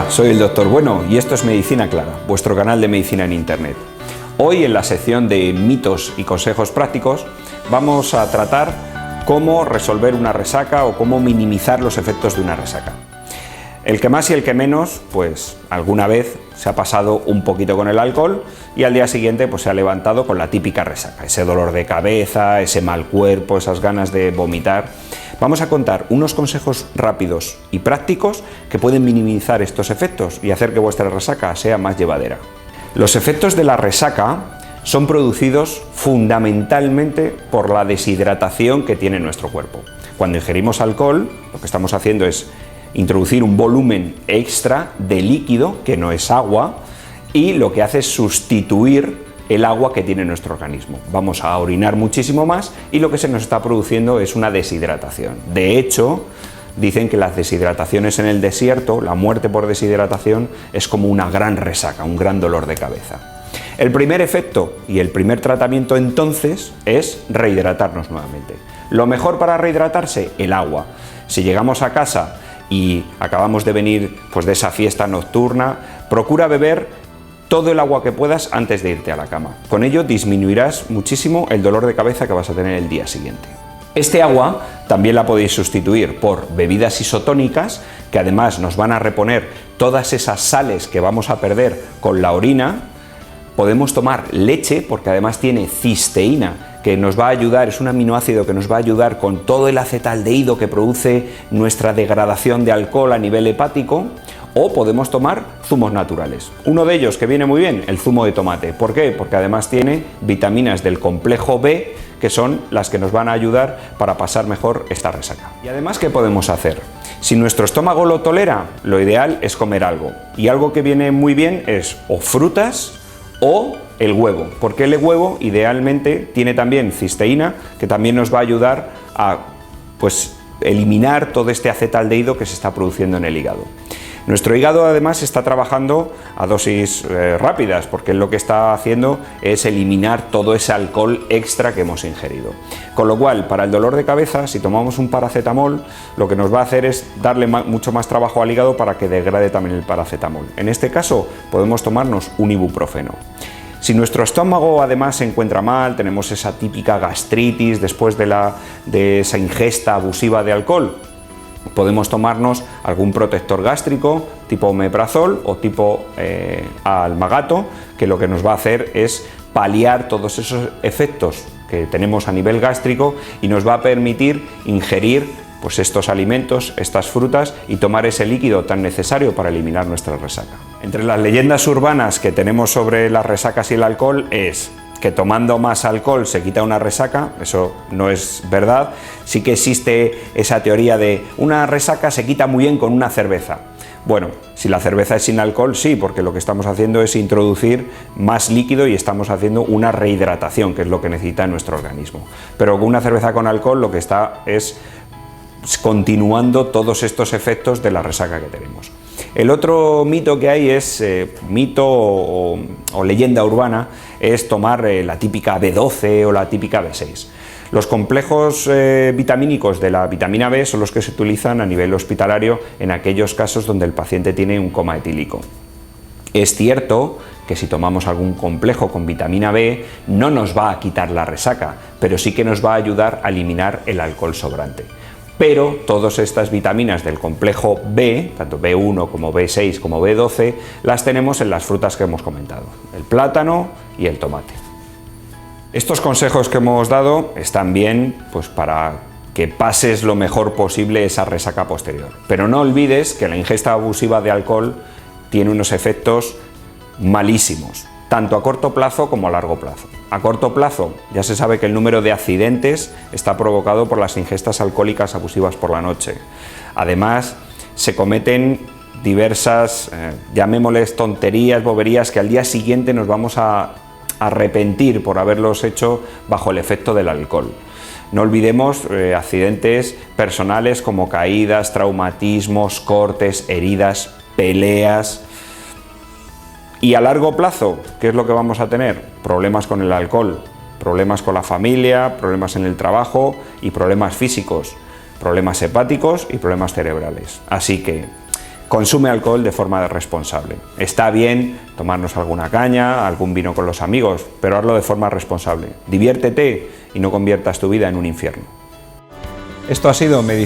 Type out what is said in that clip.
Hola, soy el Dr. Bueno y esto es Medicina Clara, vuestro canal de medicina en Internet. Hoy en la sección de mitos y consejos prácticos vamos a tratar cómo resolver una resaca o cómo minimizar los efectos de una resaca. El que más y el que menos, pues alguna vez se ha pasado un poquito con el alcohol y al día siguiente pues se ha levantado con la típica resaca, ese dolor de cabeza, ese mal cuerpo, esas ganas de vomitar. Vamos a contar unos consejos rápidos y prácticos que pueden minimizar estos efectos y hacer que vuestra resaca sea más llevadera. Los efectos de la resaca son producidos fundamentalmente por la deshidratación que tiene nuestro cuerpo. Cuando ingerimos alcohol, lo que estamos haciendo es introducir un volumen extra de líquido, que no es agua, y lo que hace es sustituir el agua que tiene nuestro organismo. Vamos a orinar muchísimo más y lo que se nos está produciendo es una deshidratación. De hecho, dicen que las deshidrataciones en el desierto, la muerte por deshidratación, es como una gran resaca, un gran dolor de cabeza. El primer efecto y el primer tratamiento entonces es rehidratarnos nuevamente. Lo mejor para rehidratarse, el agua. Si llegamos a casa y acabamos de venir pues, de esa fiesta nocturna, procura beber todo el agua que puedas antes de irte a la cama. Con ello disminuirás muchísimo el dolor de cabeza que vas a tener el día siguiente. Este agua también la podéis sustituir por bebidas isotónicas, que además nos van a reponer todas esas sales que vamos a perder con la orina. Podemos tomar leche, porque además tiene cisteína, que nos va a ayudar, es un aminoácido que nos va a ayudar con todo el acetaldehído que produce nuestra degradación de alcohol a nivel hepático, o podemos tomar zumos naturales. Uno de ellos que viene muy bien, el zumo de tomate. ¿Por qué? Porque además tiene vitaminas del complejo B, que son las que nos van a ayudar para pasar mejor esta resaca. Y además, ¿qué podemos hacer? Si nuestro estómago lo tolera, lo ideal es comer algo. Y algo que viene muy bien es o frutas o el huevo, porque el huevo idealmente tiene también cisteína, que también nos va a ayudar a eliminar todo este acetaldehído que se está produciendo en el hígado. Nuestro hígado además está trabajando a dosis rápidas, porque lo que está haciendo es eliminar todo ese alcohol extra que hemos ingerido. Con lo cual, para el dolor de cabeza, si tomamos un paracetamol, lo que nos va a hacer es darle mucho más trabajo al hígado para que degrade también el paracetamol. En este caso, podemos tomarnos un ibuprofeno. Si nuestro estómago además se encuentra mal, tenemos esa típica gastritis después de esa ingesta abusiva de alcohol, podemos tomarnos algún protector gástrico tipo omeprazol o tipo almagato, que lo que nos va a hacer es paliar todos esos efectos que tenemos a nivel gástrico y nos va a permitir ingerir pues estos alimentos, estas frutas y tomar ese líquido tan necesario para eliminar nuestra resaca. Entre las leyendas urbanas que tenemos sobre las resacas y el alcohol es que tomando más alcohol se quita una resaca. Eso no es verdad. Sí que existe esa teoría de una resaca se quita muy bien con una cerveza. Bueno, si la cerveza es sin alcohol, sí, porque lo que estamos haciendo es introducir más líquido y estamos haciendo una rehidratación, que es lo que necesita nuestro organismo. Pero con una cerveza con alcohol lo que está es continuando todos estos efectos de la resaca que tenemos. El otro mito que hay es, mito o leyenda urbana, es tomar la típica B12 o la típica B6. Los complejos vitamínicos de la vitamina B son los que se utilizan a nivel hospitalario en aquellos casos donde el paciente tiene un coma etílico. Es cierto que si tomamos algún complejo con vitamina B no nos va a quitar la resaca, pero sí que nos va a ayudar a eliminar el alcohol sobrante. Pero todas estas vitaminas del complejo B, tanto B1 como B6 como B12, las tenemos en las frutas que hemos comentado, el plátano y el tomate. Estos consejos que hemos dado están bien pues, para que pases lo mejor posible esa resaca posterior. Pero no olvides que la ingesta abusiva de alcohol tiene unos efectos malísimos, tanto a corto plazo como a largo plazo. A corto plazo ya se sabe que el número de accidentes está provocado por las ingestas alcohólicas abusivas por la noche. Además, se cometen diversas, llamémosles tonterías, boberías, que al día siguiente nos vamos a arrepentir por haberlos hecho bajo el efecto del alcohol. No olvidemos accidentes personales como caídas, traumatismos, cortes, heridas, peleas. Y a largo plazo, ¿qué es lo que vamos a tener? Problemas con el alcohol, problemas con la familia, problemas en el trabajo y problemas físicos, problemas hepáticos y problemas cerebrales. Así que consume alcohol de forma responsable. Está bien tomarnos alguna caña, algún vino con los amigos, pero hazlo de forma responsable. Diviértete y no conviertas tu vida en un infierno. Esto ha sido Medicina